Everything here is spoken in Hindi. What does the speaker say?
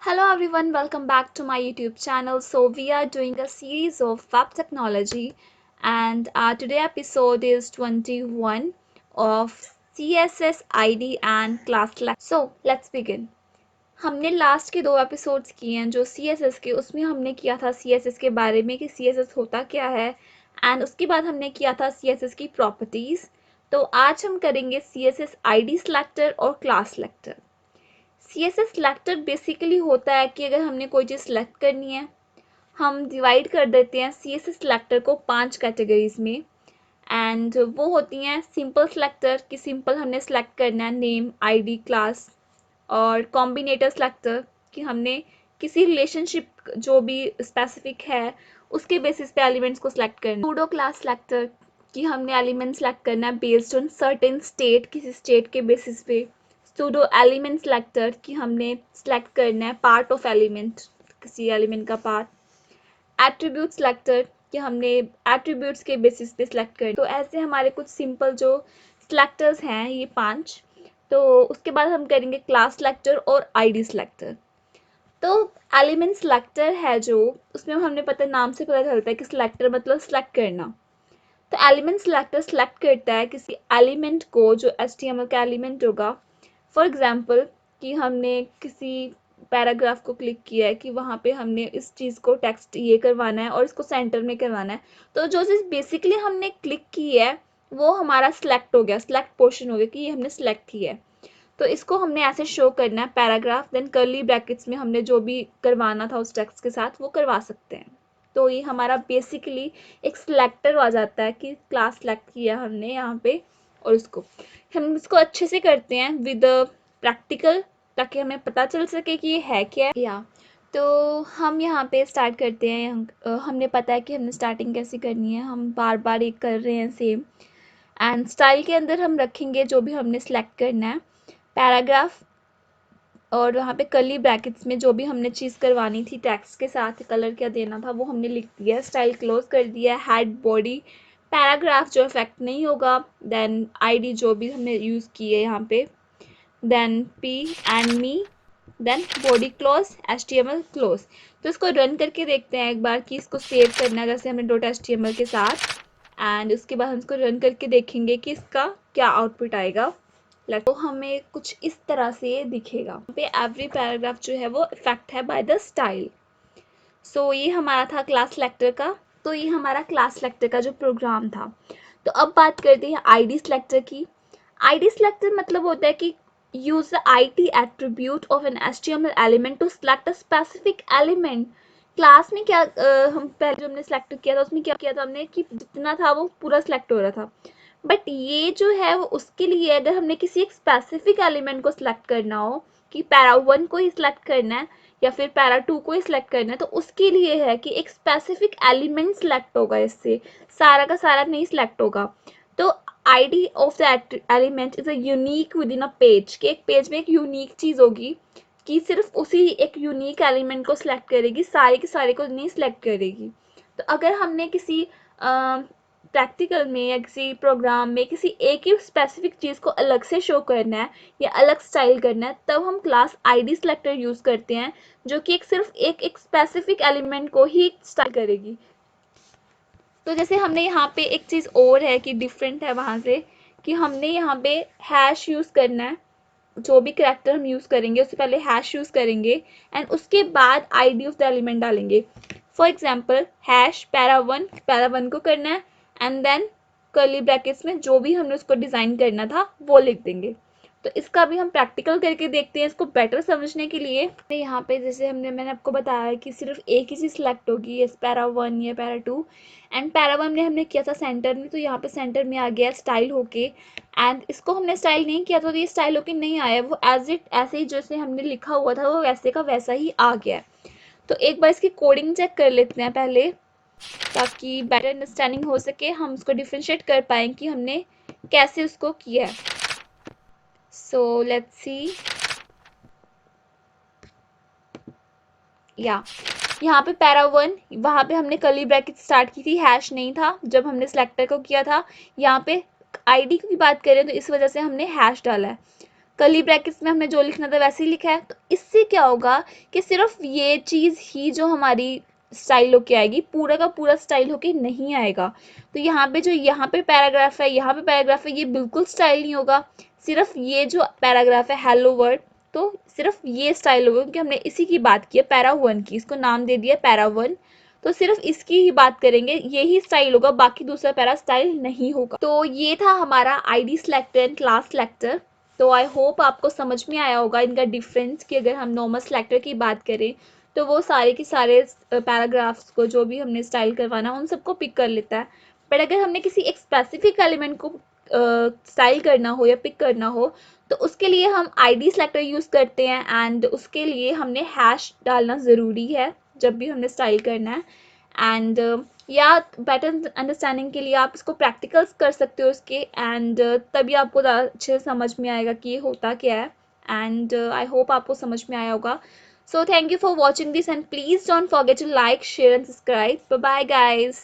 Hello everyone, welcome back to my YouTube channel. So we are doing a series of web technology and our today episode is 21 of CSS ID and class select. So let's begin. हमने लास्ट के 2 एपिसोड्स किए हैं जो CSS के, उसमें हमने किया था CSS के बारे में कि CSS होता क्या है एंड उसके बाद हमने किया था CSS की प्रॉपर्टीज। तो आज हम करेंगे CSS ID सिलेक्टर और class selector. CSS selector basically होता है कि अगर हमने कोई चीज़ सेलेक्ट करनी है, हम डिवाइड कर देते हैं CSS सिलेक्टर को 5 कैटेगरीज में एंड वो होती हैं सिंपल सिलेक्टर कि सिंपल हमने सेलेक्ट करना है नेम, आईडी, क्लास, और कॉम्बिनेटर सिलेक्टर कि हमने किसी रिलेशनशिप जो भी स्पेसिफिक है उसके बेसिस पे एलिमेंट्स को सिलेक्ट करना है। सूडो क्लास सिलेक्टर कि हमने एलिमेंट सेलेक्ट करना है बेस्ड ऑन सर्टेन स्टेट, किसी स्टेट के बेसिस पे। सूडो एलिमेंट सिलेक्टर कि हमने सेलेक्ट करना है पार्ट ऑफ एलिमेंट, किसी एलिमेंट का पार्ट। एट्रीब्यूट सिलेक्टर कि हमने एट्रीब्यूट्स के बेसिस पे सिलेक्ट करना। तो ऐसे हमारे कुछ सिंपल जो सिलेक्टर्स हैं ये 5। तो उसके बाद हम करेंगे क्लास सिलेक्टर और आईडी सिलेक्टर। तो एलिमेंट सिलेक्टर है जो, उसमें हमने पता नाम से पता चलता है कि सिलेक्टर मतलब सिलेक्ट करना। तो एलिमेंट सिलेक्टर सिलेक्ट करता है किसी एलिमेंट को जो HTML का एलिमेंट होगा। फॉर एग्जांपल कि हमने किसी पैराग्राफ को क्लिक किया है कि वहाँ पे हमने इस चीज़ को टेक्स्ट ये करवाना है और इसको सेंटर में करवाना है। तो जो चीज़ बेसिकली हमने क्लिक की है वो हमारा सिलेक्ट हो गया, सिलेक्ट पोर्शन हो गया कि ये हमने सिलेक्ट किया है। तो इसको हमने ऐसे शो करना है पैराग्राफ, देन कर्ली ब्रैकेट्स में हमने जो भी करवाना था उस टेक्स्ट के साथ वो करवा सकते हैं। तो ये हमारा बेसिकली एक सिलेक्टर आ जाता है कि क्लास सेलेक्ट किया हमने यहाँ पे, और उसको हम इसको अच्छे से करते हैं विद प्रैक्टिकल ताकि हमें पता चल सके कि ये है क्या या। तो हम यहाँ पे स्टार्ट करते हैं। हमने पता है कि हमने स्टार्टिंग कैसे करनी है, हम बार बार एक कर रहे हैं सेम। एंड स्टाइल के अंदर हम रखेंगे जो भी हमने सेलेक्ट करना है, पैराग्राफ, और वहाँ पे कर्ली ब्रैकेट्स में जो भी हमने चीज़ करवानी थी टेक्स्ट के साथ, कलर क्या देना था वो हमने लिख दिया, स्टाइल क्लोज कर दिया, हेड, बॉडी, पैराग्राफ जो इफेक्ट नहीं होगा, देन आईडी जो भी हमने यूज़ की है यहाँ पे, then P and me, then body close, HTML close. तो इसको रन करके देखते हैं एक बार कि इसको सेव करना है जैसे हमने .html के साथ, एंड उसके बाद हम इसको रन करके देखेंगे कि इसका क्या आउटपुट आएगा। तो हमें कुछ इस तरह से दिखेगा। यहाँ पे एवरी पैराग्राफ जो है वो इफेक्ट है बाय द स्टाइल। सो ये हमारा था क्लास सिलेक्टर का। तो ये हमारा क्लास सिलेक्टर का जो प्रोग्राम था। तो अब बात करते हैं आईडी सिलेक्टर की। आईडी सिलेक्टर मतलब होता है कि use the ID attribute of an HTML element to select a specific element। Class में क्या हम पहले जो हमने सेलेक्ट किया था उसमें क्या किया था हमने कि जितना था वो पूरा सिलेक्ट हो रहा था, बट ये जो है वो उसके लिए अगर हमने किसी एक स्पेसिफिक एलिमेंट को सिलेक्ट करना हो कि पैरा 1 को ही सिलेक्ट करना है या फिर पैरा 2 को ही सिलेक्ट करना है, तो उसके लिए है कि एक स्पेसिफिक एलिमेंट सिलेक्ट होगा, इससे सारा का सारा नहीं सिलेक्ट होगा। तो ID of the element is a unique with in a page, कि एक पेज में एक यूनिक चीज़ होगी कि सिर्फ उसी एक यूनिक एलिमेंट को सिलेक्ट करेगी, सारे के सारे को नहीं सिलेक्ट करेगी। तो अगर हमने किसी प्रैक्टिकल में या किसी प्रोग्राम में किसी एक ही स्पेसिफिक चीज़ को अलग से शो करना है या अलग स्टाइल करना है, तब हम क्लास आईडी सिलेक्टर यूज़ करते हैं जो कि सिर्फ एक स्पेसिफिक एलिमेंट को ही स्टाइल करेगी। तो जैसे हमने यहाँ पे एक चीज़ और है कि डिफरेंट है वहाँ से, कि हमने यहाँ पे हैश यूज़ करना है। जो भी करैक्टर हम यूज़ करेंगे उससे पहले हैश यूज़ करेंगे एंड उसके बाद आईडी ऑफ द एलिमेंट डालेंगे। फॉर एग्जांपल हैश पैरा 1 को करना है एंड देन कर्ली ब्रैकेट्स में जो भी हमने उसको डिज़ाइन करना था वो लिख देंगे। तो इसका भी हम प्रैक्टिकल करके देखते हैं इसको बेटर समझने के लिए। यहाँ पे जैसे मैंने आपको बताया कि सिर्फ एक ही चीज़ सिलेक्ट होगी, ये पैरा 1 या पैरा 2, एंड पैरा 1 में हमने किया था सेंटर में, तो यहाँ पे सेंटर में आ गया स्टाइल होके, एंड इसको हमने स्टाइल नहीं किया तो ये स्टाइल होके नहीं आया, वो एज इट ऐसे ही जैसे हमने लिखा हुआ था वो वैसे का वैसा ही आ गया। तो एक बार इसकी कोडिंग चेक कर लेते हैं पहले ताकि बेटर अंडरस्टैंडिंग हो सके, हम उसको डिफ्रेंशिएट कर पाएँ कि हमने कैसे उसको किया है। सो लेट्स सी, यहाँ पे पैरा 1, वहाँ पे हमने कर्ली ब्रैकेट स्टार्ट की थी, हैश नहीं था जब हमने सिलेक्टर को किया था। यहाँ पे आईडी की बात करें तो इस वजह से हमने हैश डाला है। कर्ली ब्रैकेट्स में हमने जो लिखना था वैसे ही लिखा है। तो इससे क्या होगा कि सिर्फ ये चीज़ ही जो हमारी स्टाइल होके आएगी, पूरा का पूरा स्टाइल होके नहीं आएगा। तो यहाँ पे जो यहाँ पे पैराग्राफ है, यहाँ पे पैराग्राफ है, ये बिल्कुल स्टाइल नहीं होगा। सिर्फ ये जो पैराग्राफ है हेलो वर्ड, तो सिर्फ ये स्टाइल होगा क्योंकि हमने इसी की बात की है, पैरा 1 की, इसको नाम दे दिया पैरा 1। तो सिर्फ इसकी ही बात करेंगे, यही स्टाइल होगा, बाकी दूसरा पैरा स्टाइल नहीं होगा। तो ये था हमारा ID selector and class selector. तो आई होप आपको समझ में आया होगा इनका डिफरेंस, कि अगर हम नॉर्मल सिलेक्टर की बात करें तो वो सारे के सारे पैराग्राफ्स को जो भी हमने स्टाइल करवाना उन सबको पिक कर लेता है। बट अगर हमने किसी एक स्पेसिफिक एलिमेंट को स्टाइल करना हो या पिक करना हो, तो उसके लिए हम आईडी सिलेक्टर यूज़ करते हैं, एंड उसके लिए हमने हैश डालना ज़रूरी है जब भी हमने स्टाइल करना है। एंड या बेटर अंडरस्टैंडिंग के लिए आप इसको प्रैक्टिकल्स कर सकते हो इसके, एंड तभी आपको अच्छे से समझ में आएगा कि ये होता क्या है। एंड आई होप आपको समझ में आया होगा। So thank you for watching this, and please don't forget to like, share and subscribe. Bye bye guys.